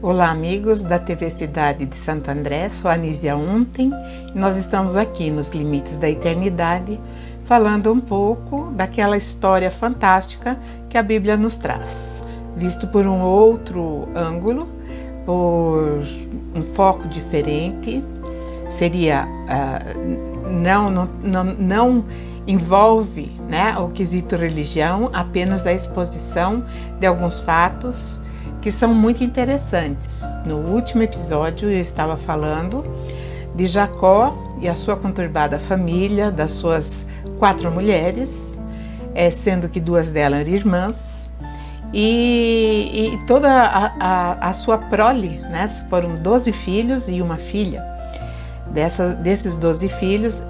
Olá, amigos da TV Cidade de Santo André, sou a Anísia Unten e nós estamos aqui nos Limites da Eternidade falando um pouco daquela história fantástica que a Bíblia nos traz, visto por um outro ângulo, por um foco diferente. Seria, não envolve, né, o quesito religião, apenas a exposição de alguns fatos que são muito interessantes. No último episódio eu estava falando de Jacó e a sua conturbada família, das suas 4 mulheres, sendo que 2 delas eram irmãs, e toda a sua prole, né? Foram 12 filhos e uma filha. Desses 12 filhos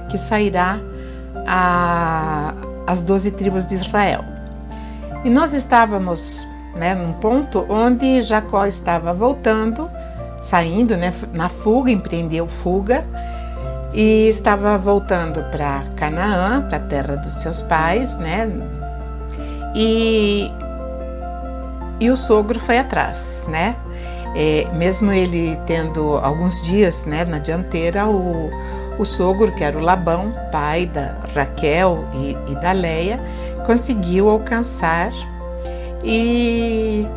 que sairá as 12 tribos de Israel. E nós estávamos, né, num ponto onde Jacó estava voltando, saindo, né, na fuga, empreendeu fuga e estava voltando para Canaã, para a terra dos seus pais, né, e o sogro foi atrás, né, mesmo ele tendo alguns dias, né, na dianteira, o sogro, que era o Labão, pai da Raquel e da Leia, conseguiu alcançar e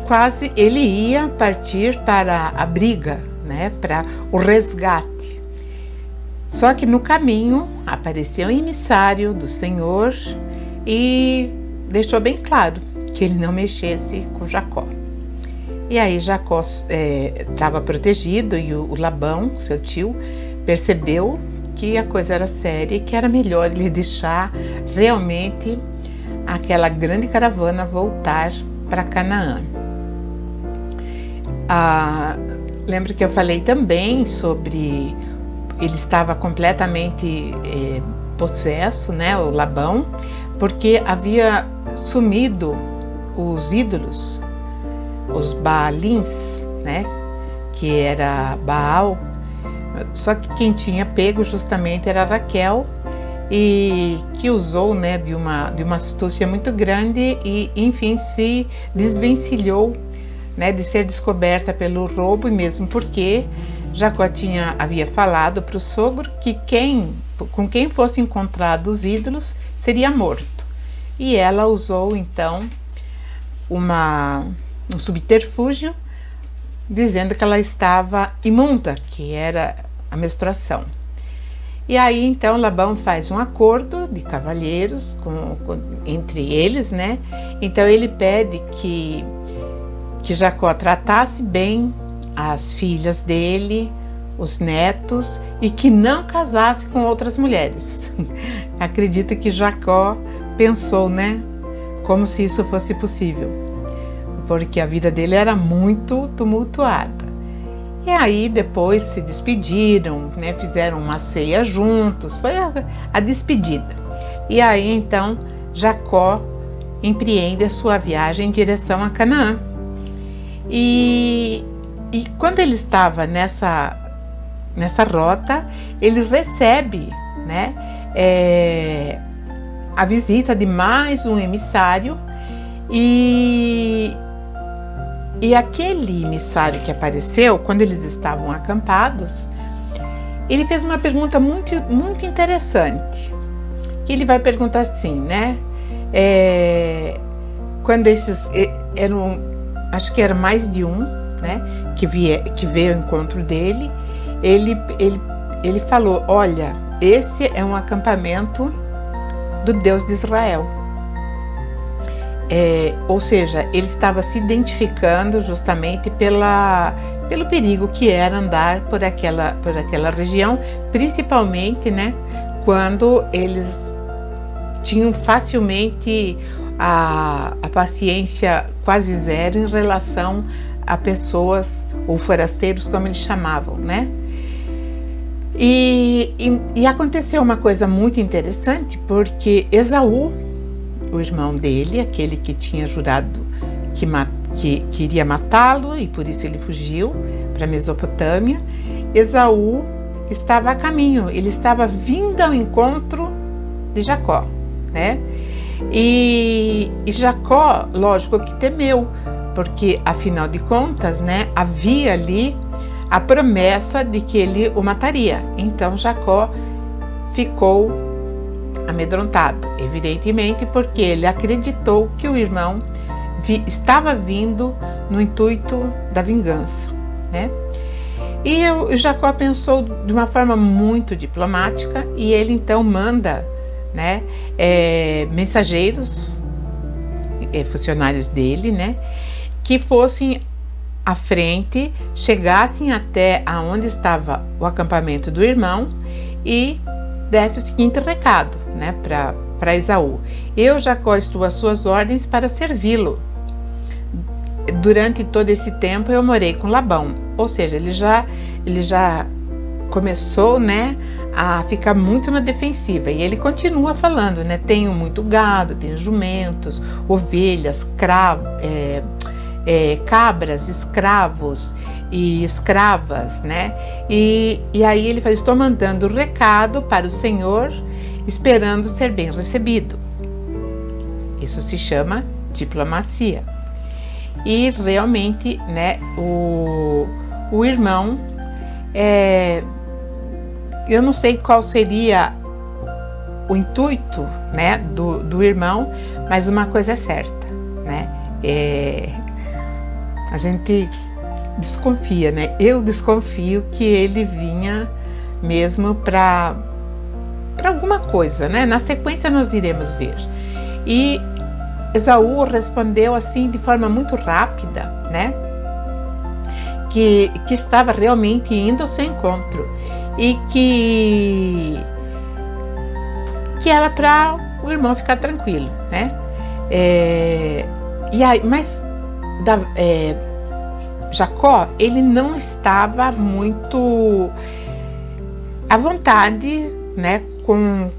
quase ele ia partir para a briga, né, para o resgate. Só que no caminho apareceu um emissário do Senhor e deixou bem claro que ele não mexesse com Jacó. E aí Jacó estava protegido e o Labão, seu tio, percebeu que a coisa era séria e que era melhor ele deixar realmente aquela grande caravana voltar para Canaã. Lembro que eu falei também sobre ele estava completamente possesso, né, o Labão, porque havia sumido os ídolos, os Baalins, né, que era Baal, só que quem tinha pego justamente era Raquel, e que usou, né, de uma astúcia muito grande e, enfim, se desvencilhou, né, de ser descoberta pelo roubo, e mesmo porque Jacó havia falado para o sogro que com quem fosse encontrado os ídolos seria morto. E ela usou, então, um subterfúgio, dizendo que ela estava imunda, que era a menstruação. E aí, então, Labão faz um acordo de cavalheiros entre eles, né? Então, ele pede que Jacó tratasse bem as filhas dele, os netos, e que não casasse com outras mulheres. Acredito que Jacó pensou, né? Como se isso fosse possível, porque a vida dele era muito tumultuada. E aí depois se despediram, né, fizeram uma ceia juntos, foi a despedida. E aí então Jacó empreende a sua viagem em direção a Canaã. E quando ele estava nessa rota, ele recebe, né, a visita de mais um emissário, e aquele emissário que apareceu, quando eles estavam acampados, ele fez uma pergunta muito, muito interessante. Que ele vai perguntar assim, né? Quando esses eram, acho que era mais de um, né? Que veio ao encontro dele, ele falou: olha, esse é um acampamento do Deus de Israel. Ou seja, ele estava se identificando justamente pelo perigo que era andar por aquela região, principalmente, né, quando eles tinham facilmente a paciência quase zero em relação a pessoas ou forasteiros, como eles chamavam, né? E aconteceu uma coisa muito interessante, porque Esaú, o irmão dele, aquele que tinha jurado que iria matá-lo, e por isso ele fugiu para a Mesopotâmia, Esaú estava a caminho, ele estava vindo ao encontro de Jacó, né? E Jacó, lógico que temeu, porque afinal de contas, né, havia ali a promessa de que ele o mataria. Então Jacó ficou amedrontado, evidentemente, porque ele acreditou que o irmão estava vindo no intuito da vingança, né? E o Jacó pensou de uma forma muito diplomática e ele então manda, né, mensageiros, funcionários dele, né, que fossem à frente, chegassem até aonde estava o acampamento do irmão e desse o seguinte recado, né, para Esaú: eu, Jacó, estou às suas ordens para servi-lo. Durante todo esse tempo eu morei com Labão. Ou seja, ele já começou, né, a ficar muito na defensiva. E ele continua falando, né, tenho muito gado, tenho jumentos, ovelhas, cabras, escravos e escravas, né? E aí ele fala: estou mandando recado para o Senhor, esperando ser bem recebido. Isso se chama diplomacia. E realmente, né, o irmão, eu não sei qual seria o intuito, né, do irmão, mas uma coisa é certa, né? A gente desconfia, né? Eu desconfio que ele vinha mesmo para alguma coisa, né? Na sequência nós iremos ver. E Esaú respondeu assim de forma muito rápida, né? Que estava realmente indo ao seu encontro e que era para o irmão ficar tranquilo, né? Jacó, ele não estava muito à vontade, né, com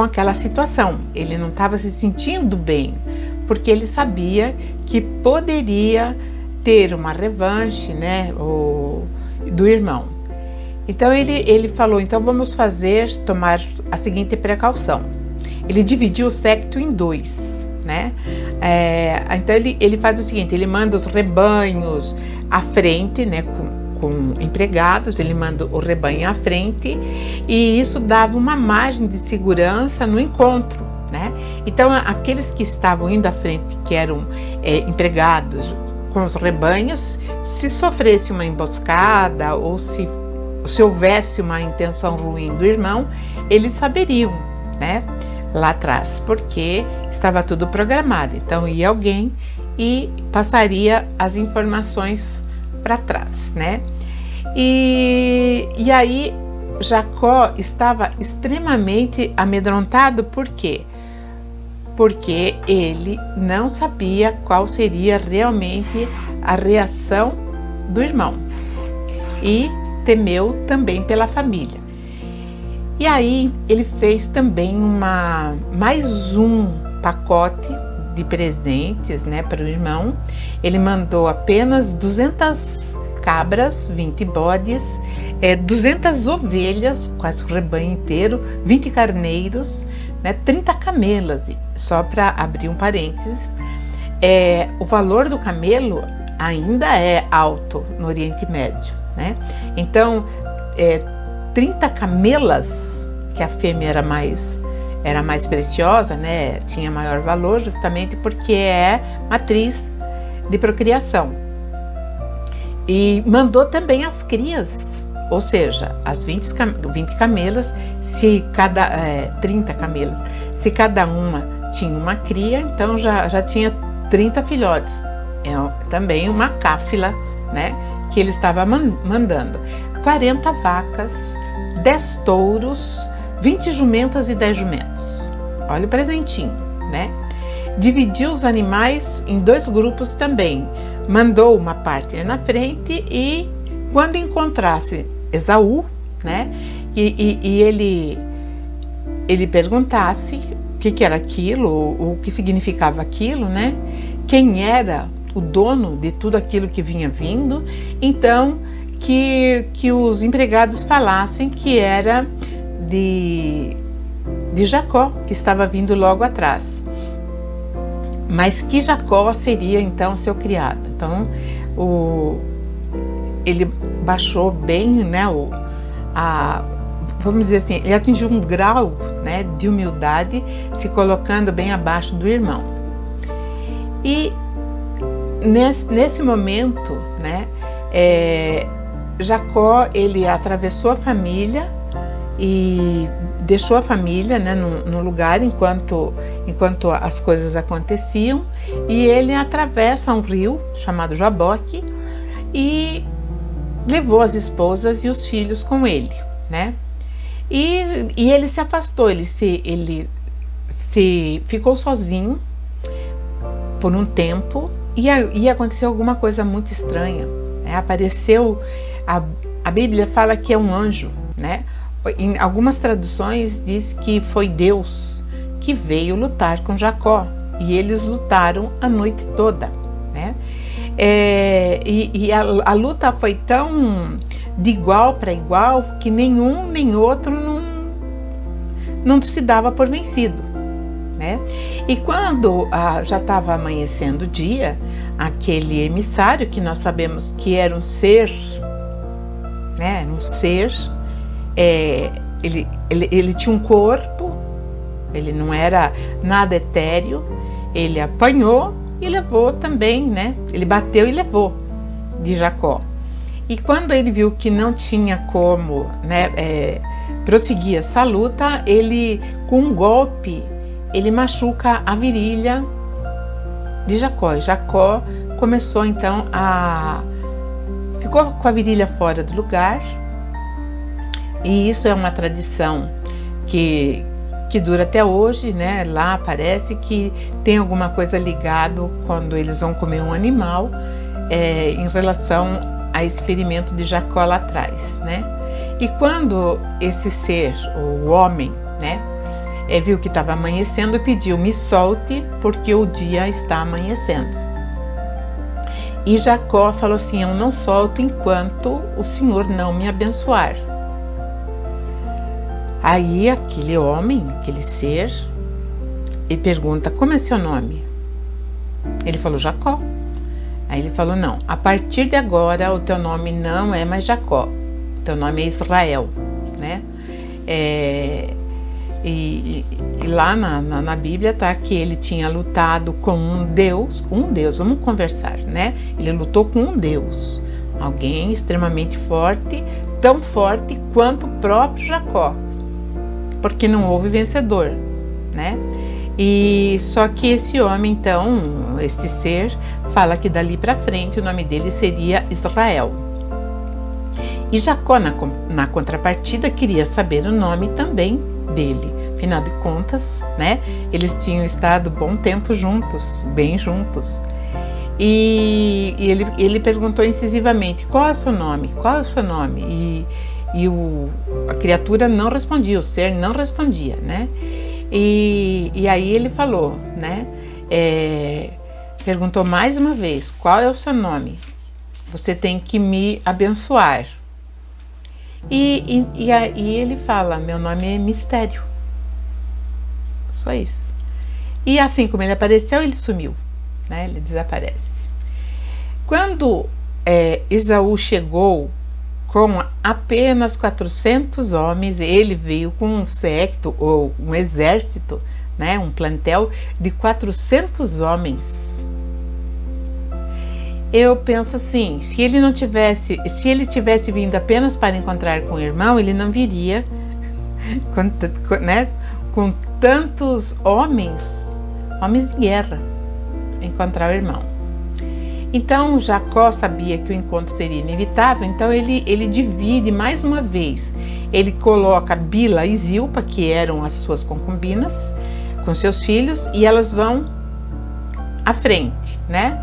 aquela situação. Ele não estava se sentindo bem, porque ele sabia que poderia ter uma revanche, né, do irmão. Então ele falou: então vamos tomar a seguinte precaução. Ele dividiu o séquito em dois, né? Então ele faz o seguinte: ele manda os rebanhos à frente, né, com empregados, ele manda o rebanho à frente, e isso dava uma margem de segurança no encontro, né? Então aqueles que estavam indo à frente, que eram empregados com os rebanhos, se sofresse uma emboscada ou se houvesse uma intenção ruim do irmão, eles saberiam, né, lá atrás, porque estava tudo programado. Então ia alguém e passaria as informações para trás, né? E aí Jacó estava extremamente amedrontado. Por quê? Porque ele não sabia qual seria realmente a reação do irmão e temeu também pela família. E aí ele fez também mais um pacote de presentes, né, para o irmão. Ele mandou apenas 200 cabras, 20 bodes, 200 ovelhas, quase o rebanho inteiro, 20 carneiros, né, 30 camelas. Só para abrir um parênteses, o valor do camelo ainda é alto no Oriente Médio, né? Então 30 camelas, que a fêmea era mais preciosa, né? Tinha maior valor, justamente porque é matriz de procriação. E mandou também as crias, ou seja, as 20 camelas, 30 camelas, se cada uma tinha uma cria, então já tinha 30 filhotes. Também uma cáfila, né, que ele estava mandando. 40 vacas, 10 touros, 20 jumentas e 10 jumentos. Olha o presentinho, né? Dividiu os animais em 2 grupos também. Mandou uma parte na frente e quando encontrasse Esaú, né, e ele perguntasse o que era aquilo, o que significava aquilo, né? Quem era o dono de tudo aquilo que vinha vindo, então que os empregados falassem que era de Jacó, que estava vindo logo atrás. mas que Jacó seria então seu criado. Então ele baixou bem, né, vamos dizer assim, ele atingiu um grau, né, de humildade, se colocando bem abaixo do irmão. E nesse momento, né, Jacó, ele atravessou a família e deixou a família, né, no lugar enquanto as coisas aconteciam, e ele atravessa um rio chamado Jaboque e levou as esposas e os filhos com ele, né? E ele se afastou, ele se ficou sozinho por um tempo, e aconteceu alguma coisa muito estranha, né? Apareceu, a Bíblia fala que é um anjo, né? Em algumas traduções diz que foi Deus que veio lutar com Jacó, e eles lutaram a noite toda, né? A luta foi tão de igual para igual que nenhum nem outro não se dava por vencido, né? E quando já estava amanhecendo o dia, aquele emissário, que nós sabemos que era um ser, né? Um ser, ele tinha um corpo, ele não era nada etéreo, ele apanhou e levou também, né? Ele bateu e levou de Jacó. E quando ele viu que não tinha como, né, prosseguir essa luta, ele, com um golpe, ele machuca a virilha de Jacó. E Jacó começou então ficou com a virilha fora do lugar. E isso é uma tradição que dura até hoje, né? Lá parece que tem alguma coisa ligado quando eles vão comer um animal, em relação a experimento de Jacó lá atrás, né? E quando esse ser, o homem, né, viu que estava amanhecendo, pediu: me solte, porque o dia está amanhecendo. E Jacó falou assim: eu não solto enquanto o Senhor não me abençoar. Aí aquele homem, aquele ser, ele pergunta: como é seu nome? Ele falou: Jacó. Aí ele falou: não, a partir de agora o teu nome não é mais Jacó, o teu nome é Israel, né? E lá na Bíblia tá que ele tinha lutado com um Deus, vamos conversar, né? Ele lutou com um Deus, alguém extremamente forte, tão forte quanto o próprio Jacó, porque não houve vencedor, né? E só que esse homem, então, este ser, fala que dali para frente o nome dele seria Israel. E Jacó, na contrapartida, queria saber o nome também dele. Afinal de contas, né, eles tinham estado bom tempo juntos, bem juntos. E ele perguntou incisivamente: qual é o seu nome? Qual é o seu nome? E a criatura não respondia, o ser não respondia, né? E aí ele falou, né? Perguntou mais uma vez: qual é o seu nome? Você tem que me abençoar. E ele fala: meu nome é Mistério. Só isso. E assim como ele apareceu, ele sumiu, né? Ele desaparece. Quando Esaú chegou com apenas 400 homens, ele veio com um séquito ou um exército, né, um plantel de 400 homens. Eu penso assim, se ele tivesse vindo apenas para encontrar com o irmão, ele não viria com tantos homens de guerra, encontrar o irmão. Então Jacó sabia que o encontro seria inevitável, então ele divide mais uma vez. Ele coloca Bila e Zilpa, que eram as suas concubinas, com seus filhos, e elas vão à frente, né?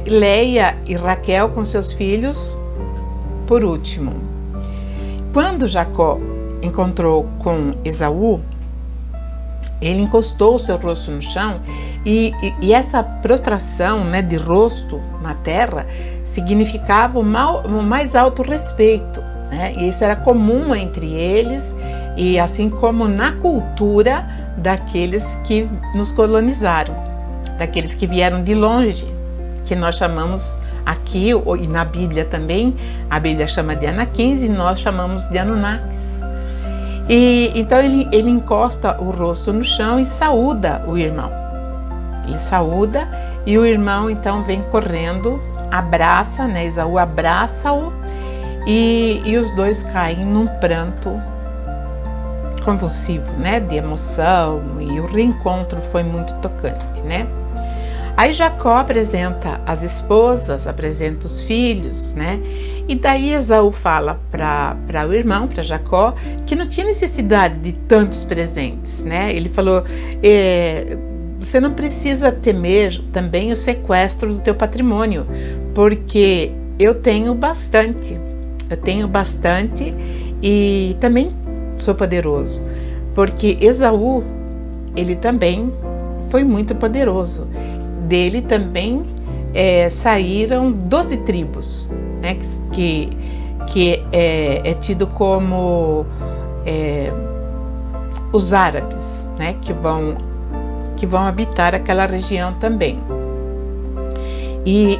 Leia e Raquel com seus filhos por último. Quando Jacó encontrou com Esaú, ele encostou o seu rosto no chão, e essa prostração, né, de rosto na terra significava o mais alto respeito, né? E isso era comum entre eles, e assim como na cultura daqueles que nos colonizaram. daqueles que vieram de longe, que nós chamamos aqui, e na Bíblia também, a Bíblia chama de Anaquins e nós chamamos de Anunnakis. E então ele encosta o rosto no chão e saúda o irmão. Ele saúda e o irmão então vem correndo, abraça, né? Esaú abraça-o e os dois caem num pranto convulsivo, né? De emoção, e o reencontro foi muito tocante, né? Aí Jacó apresenta as esposas, apresenta os filhos, né? E daí Esaú fala para o irmão, para Jacó, que não tinha necessidade de tantos presentes, né? Ele falou, você não precisa temer também o sequestro do teu patrimônio, porque eu tenho bastante e também sou poderoso, porque Esaú, ele também foi muito poderoso. Dele também saíram 12 tribos, né, que é tido como os árabes, né, que vão habitar aquela região também. E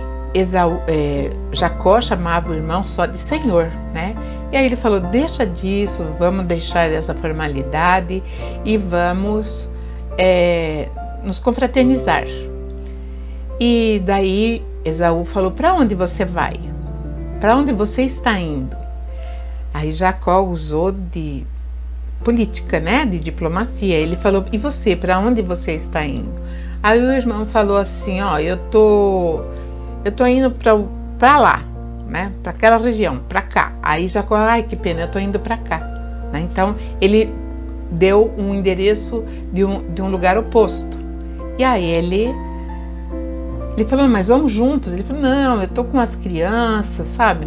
Jacó chamava o irmão só de Senhor, né? E aí ele falou, deixa disso, vamos deixar essa formalidade e vamos nos confraternizar. E daí Esaú falou, para onde você vai? Para onde você está indo? Aí Jacó usou de política, né? De diplomacia. Ele falou, e você, para onde você está indo? Aí o irmão falou assim, ó, eu tô indo para lá, né? Para aquela região, para cá. Aí Jacó, ai que pena, eu tô indo para cá, né? Então ele deu um endereço de um lugar oposto. E aí ele falou, mas vamos juntos? Ele falou, não, eu tô com as crianças, sabe?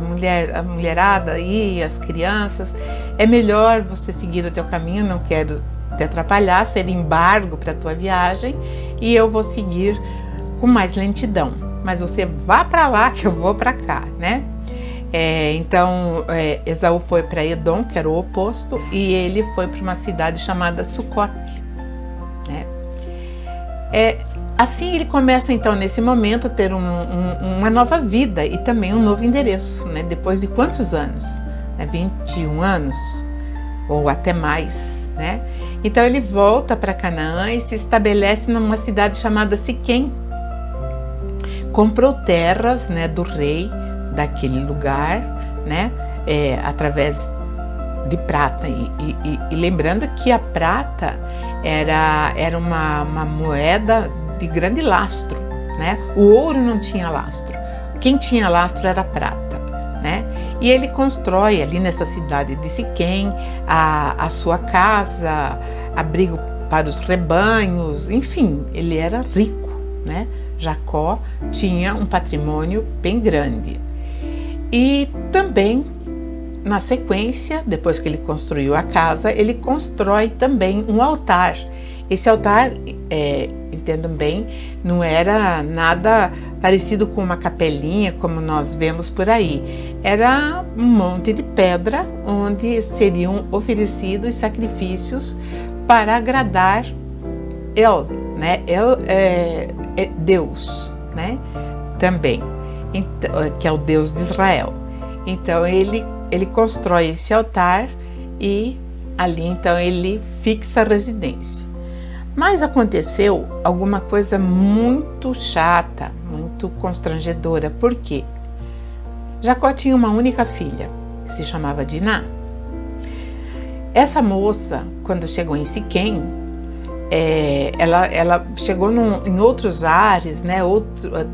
A mulherada aí, as crianças. É melhor você seguir o teu caminho, não quero te atrapalhar, ser embargo para a tua viagem, e eu vou seguir com mais lentidão. Mas você vá para lá que eu vou para cá, né? Então, Esaú foi para Edom, que era o oposto, e ele foi para uma cidade chamada Sucote, né? Assim ele começa então nesse momento a ter uma nova vida e também um novo endereço, né? Depois de quantos anos? 21 anos ou até mais, né? Então ele volta para Canaã e se estabelece numa cidade chamada Siquém. Comprou terras, né, do rei daquele lugar, né? Através de prata e lembrando que a prata era uma moeda de grande lastro, né? O ouro não tinha lastro. Quem tinha lastro era a prata, né? E ele constrói ali nessa cidade de Siquém a sua casa, abrigo para os rebanhos, enfim, ele era rico, né? Jacó tinha um patrimônio bem grande. E também, na sequência, depois que ele construiu a casa, ele constrói também um altar. Esse altar, entendam bem, não era nada parecido com uma capelinha como nós vemos por aí. Era um monte de pedra onde seriam oferecidos sacrifícios para agradar né? Deus, né? Também, então, que é o Deus de Israel. Então ele constrói esse altar e ali então ele fixa a residência. Mas aconteceu alguma coisa muito chata, muito constrangedora. Por quê? Jacó tinha uma única filha, que se chamava Diná. Essa moça, quando chegou em Siquém, ela chegou em outros ares, né?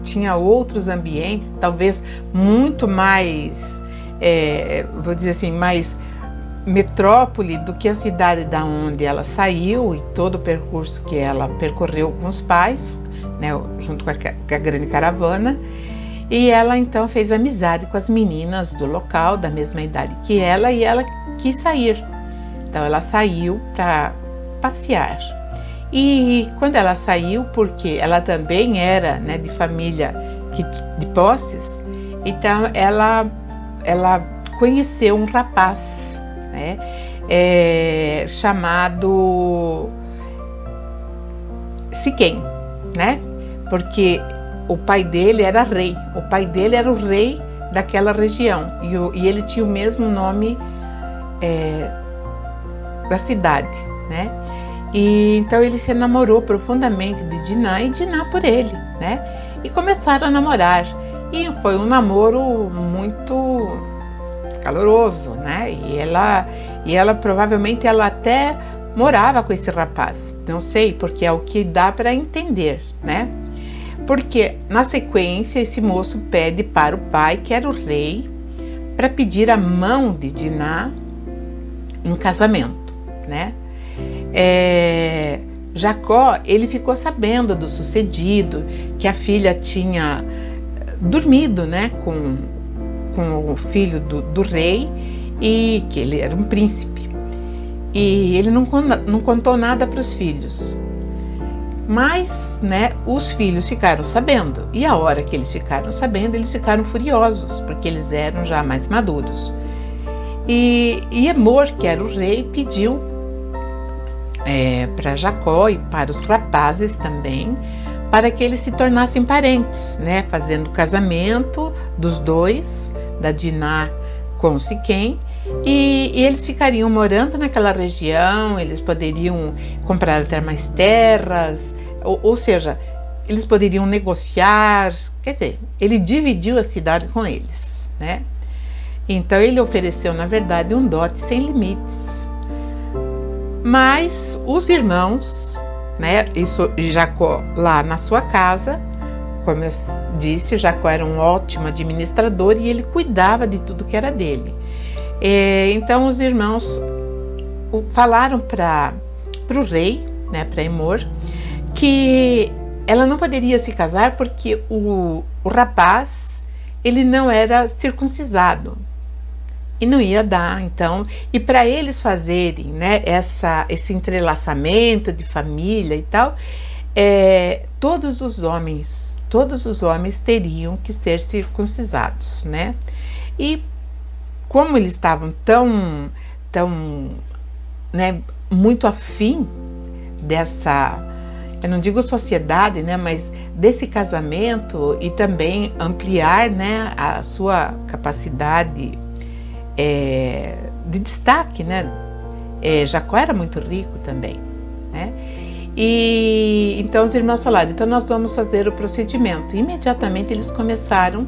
Tinha outros ambientes, talvez muito mais, vou dizer assim, mais metrópole do que a cidade da onde ela saiu e todo o percurso que ela percorreu com os pais, né, junto com a grande caravana. E ela então fez amizade com as meninas do local, da mesma idade que ela, e ela quis sair. Então ela saiu para passear. E quando ela saiu, porque ela também era, né, de família de posses, então ela conheceu um rapaz, né, chamado Siquém, né? porque o pai dele era rei, o pai dele era o rei daquela região, e ele tinha o mesmo nome da cidade, né? E então ele se enamorou profundamente de Diná e Diná por ele, né? E começaram a namorar, e foi um namoro muito caloroso, né? E ela provavelmente ela até morava com esse rapaz, não sei, porque é o que dá para entender, né? Porque na sequência esse moço pede para o pai, que era o rei, para pedir a mão de Diná em casamento, né? Jacó, ele ficou sabendo do sucedido, que a filha tinha dormido, né, com o filho do rei, e que ele era um príncipe. E ele não contou nada para os filhos. Mas, né, os filhos ficaram sabendo, e a hora que eles ficaram sabendo, eles ficaram furiosos, porque eles eram já mais maduros. E Emor, que era o rei, pediu para Jacó e para os rapazes também, para que eles se tornassem parentes, né, fazendo o casamento dos dois, da Diná com Siquém, e eles ficariam morando naquela região, eles poderiam comprar até mais terras, ou seja, eles poderiam negociar, quer dizer, ele dividiu a cidade com eles, né? Então ele ofereceu, na verdade, um dote sem limites. Mas os irmãos, né, isso Jacó lá na sua casa, como eu disse, Jacó era um ótimo administrador e ele cuidava de tudo que era dele. Então os irmãos falaram para o rei, né, para Emor, que ela não poderia se casar porque o rapaz ele não era circuncisado e não ia dar, então, e para eles fazerem, né, esse entrelaçamento de família e tal, todos os homens teriam que ser circuncisados, né? E como eles estavam tão, né, muito afim dessa, eu não digo sociedade, né, mas desse casamento e também ampliar, né, a sua capacidade de destaque, né? Jacó era muito rico também, né? E então os irmãos falaram, então nós vamos fazer o procedimento. Imediatamente eles começaram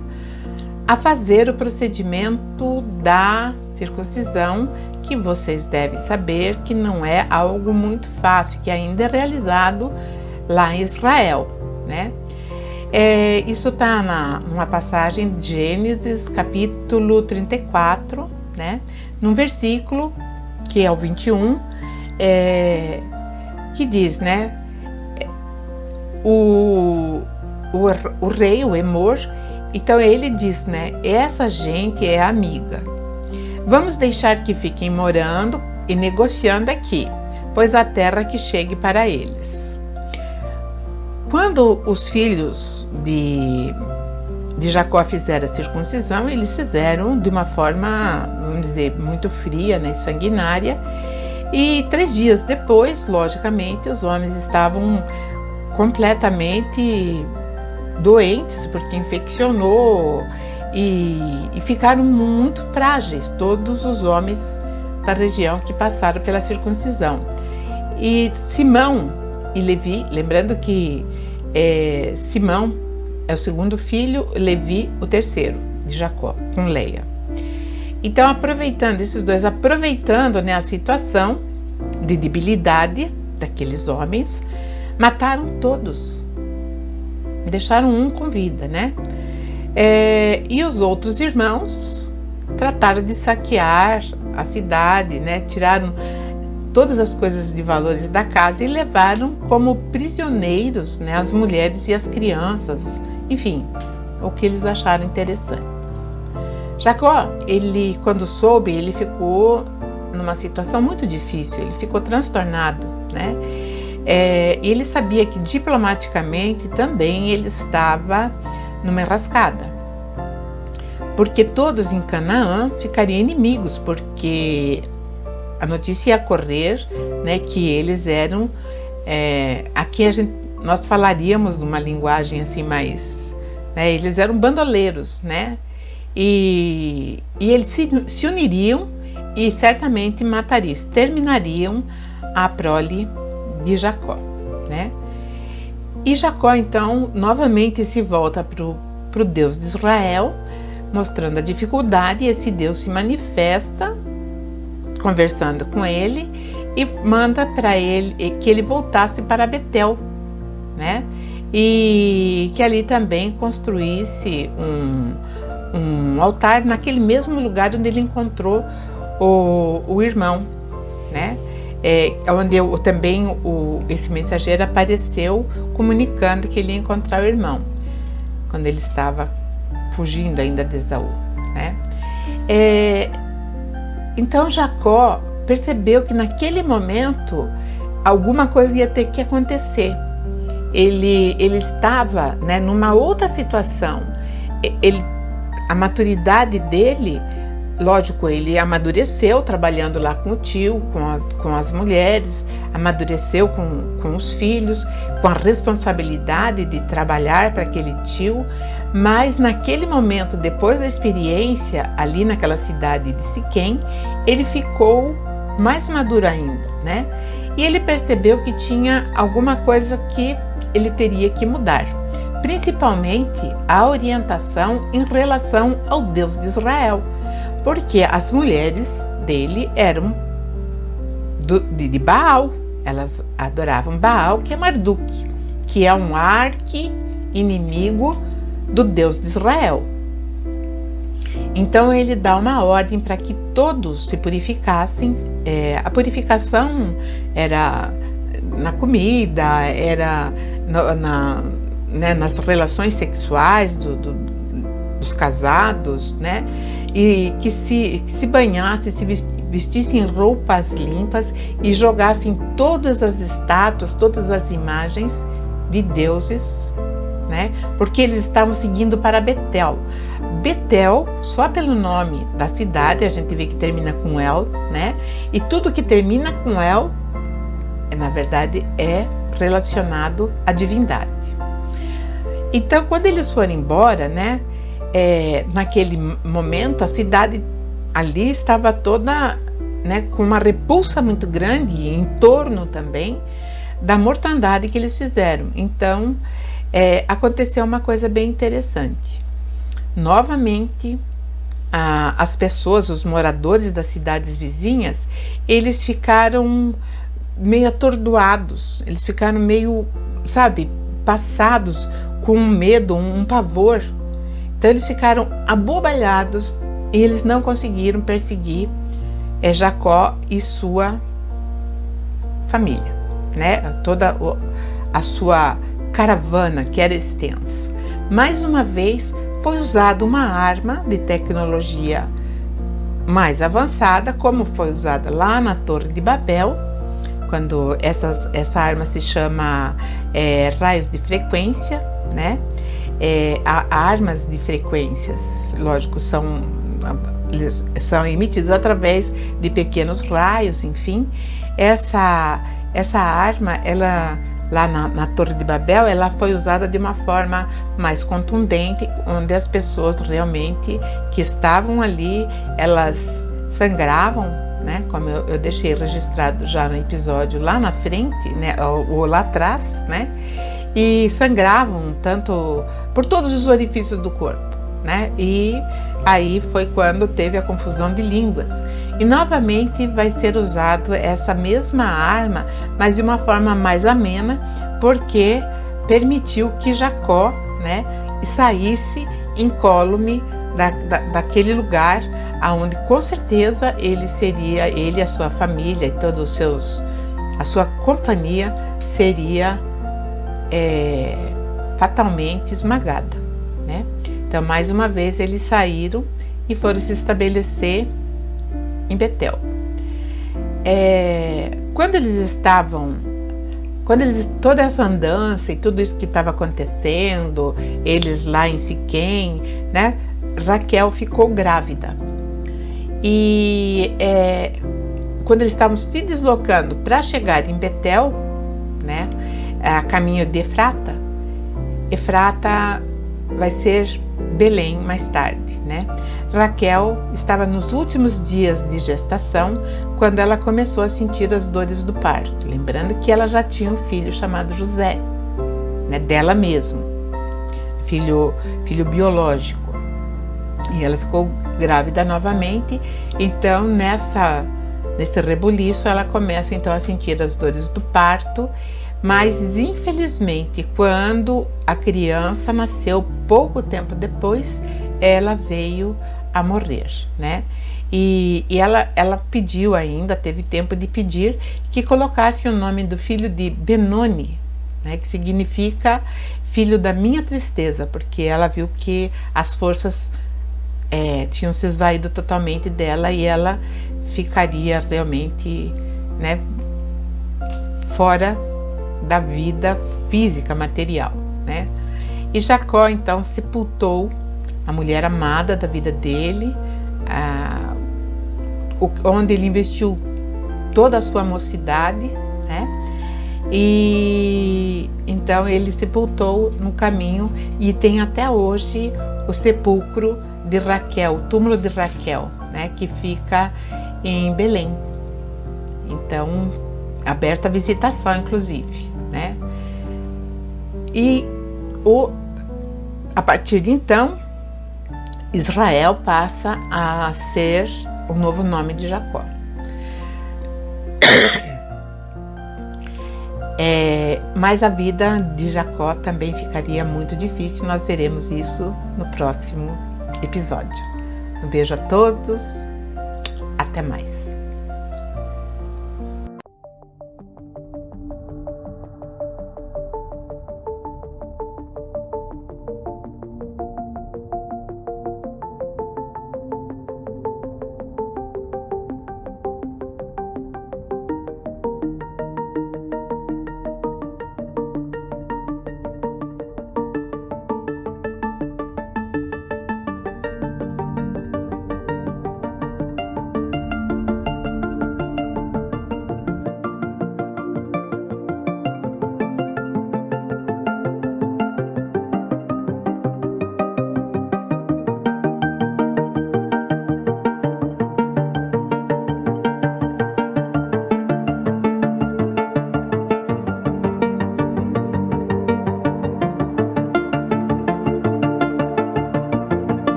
a fazer o procedimento da circuncisão, que vocês devem saber que não é algo muito fácil, que ainda é realizado lá em Israel, né? Isso está numa passagem de Gênesis, capítulo 34, né? Num versículo, que é o 21, que diz, né? O rei, o Emor, então ele diz, né? Essa gente é amiga. Vamos deixar que fiquem morando e negociando aqui, pois a terra que chegue para eles. Quando os filhos de Jacó fizeram a circuncisão, eles fizeram de uma forma, vamos dizer, muito fria, né, sanguinária. E 3 dias depois, logicamente, os homens estavam completamente doentes, porque infeccionou e ficaram muito frágeis, todos os homens da região que passaram pela circuncisão. E Simão e Levi, lembrando que Simão é o segundo filho, Levi o terceiro de Jacó, com Leia. Então, esses dois aproveitando, né, a situação de debilidade daqueles homens, mataram todos, deixaram um com vida, né? E os outros irmãos trataram de saquear a cidade, né? Tiraram todas as coisas de valores da casa e levaram como prisioneiros, né, as mulheres e as crianças, enfim, o que eles acharam interessantes. Jacó, ele, quando soube, ele ficou numa situação muito difícil, ele ficou transtornado, né? Ele sabia que diplomaticamente também ele estava numa enrascada, porque todos em Canaã ficariam inimigos, porque a notícia ia correr, né, que eles eram, aqui nós falaríamos numa linguagem assim mais, né, eles eram bandoleiros, né? E eles se uniriam e certamente matariam, exterminariam a prole de Jacó, né? E Jacó então novamente se volta para o Deus de Israel, mostrando a dificuldade, e esse Deus se manifesta conversando com ele e manda para ele que ele voltasse para Betel, né? E que ali também construísse um altar naquele mesmo lugar onde ele encontrou o irmão, né? Onde também esse mensageiro apareceu comunicando que ele ia encontrar o irmão, quando ele estava fugindo ainda de Esaú, né? Então Jacó percebeu que naquele momento alguma coisa ia ter que acontecer. Ele estava, né, numa outra situação. A maturidade dele, lógico, ele amadureceu trabalhando lá com o tio, com as mulheres, amadureceu com os filhos, com a responsabilidade de trabalhar para aquele tio, mas naquele momento, depois da experiência ali naquela cidade de Siquém, ele ficou mais maduro ainda, né? E ele percebeu que tinha alguma coisa que ele teria que mudar, principalmente a orientação em relação ao Deus de Israel, porque as mulheres dele eram de Baal, elas adoravam Baal, que é Marduk, que é um arqui-inimigo do Deus de Israel. Então ele dá uma ordem para que todos se purificassem. A purificação era na comida, era nas relações sexuais dos casados, né? E que se banhassem, se vestissem roupas limpas e jogassem todas as estátuas, todas as imagens de deuses, né? Porque eles estavam seguindo para Betel. Betel, só pelo nome da cidade, a gente vê que termina com El, né? E tudo que termina com El, na verdade, é relacionado à divindade. Então, quando eles foram embora, né? Naquele momento, a cidade ali estava toda, né, com uma repulsa muito grande, e em torno também da mortandade que eles fizeram. Então, aconteceu uma coisa bem interessante. Novamente, as pessoas, os moradores das cidades vizinhas, eles ficaram meio atordoados, eles ficaram meio, sabe, passados com medo, um pavor. Então eles ficaram abobalhados e eles não conseguiram perseguir Jacó e sua família, né? Toda a sua caravana, que era extensa. Mais uma vez foi usada uma arma de tecnologia mais avançada, como foi usada lá na Torre de Babel, quando essa arma se chama raios de frequência, né? Armas de frequências, lógico, são emitidas através de pequenos raios, enfim. Essa arma, ela lá na Torre de Babel, ela foi usada de uma forma mais contundente, onde as pessoas realmente que estavam ali, elas sangravam, né? Como eu deixei registrado já no episódio lá na frente, né? Ou lá atrás, né? E sangravam tanto por todos os orifícios do corpo, né? E aí foi quando teve a confusão de línguas. E novamente vai ser usado essa mesma arma, mas de uma forma mais amena, porque permitiu que Jacó, né, saísse incólume daquele lugar, aonde com certeza ele e a sua família e todos a sua companhia seria fatalmente esmagada, né? Então, mais uma vez, eles saíram e foram se estabelecer em Betel. Toda essa andança e tudo isso que estava acontecendo, eles lá em Siquém, né? Raquel ficou grávida. E quando eles estavam se deslocando para chegar em Betel, né? a caminho de Efrata. Efrata vai ser Belém mais tarde, né? Raquel estava nos últimos dias de gestação quando ela começou a sentir as dores do parto. Lembrando que ela já tinha um filho chamado José, né? Dela mesma, filho biológico. E ela ficou grávida novamente. Então, nesse rebuliço, ela começa então a sentir as dores do parto. Mas, infelizmente, quando a criança nasceu pouco tempo depois, ela veio a morrer, né? E ela pediu ainda, teve tempo de pedir, que colocasse o nome do filho de Benoni, né? Que significa filho da minha tristeza, porque ela viu que as forças tinham se esvaído totalmente dela e ela ficaria realmente, né, fora da vida física, material, né? E Jacó então sepultou a mulher amada da vida dele, onde ele investiu toda a sua mocidade, né? E então ele sepultou no caminho, e tem até hoje o sepulcro de Raquel, o túmulo de Raquel, né? Que fica em Belém. Então, aberta a visitação, inclusive, né? E a partir de então, Israel passa a ser o novo nome de Jacó. Mas a vida de Jacó também ficaria muito difícil. Nós veremos isso no próximo episódio. Um beijo a todos, até mais.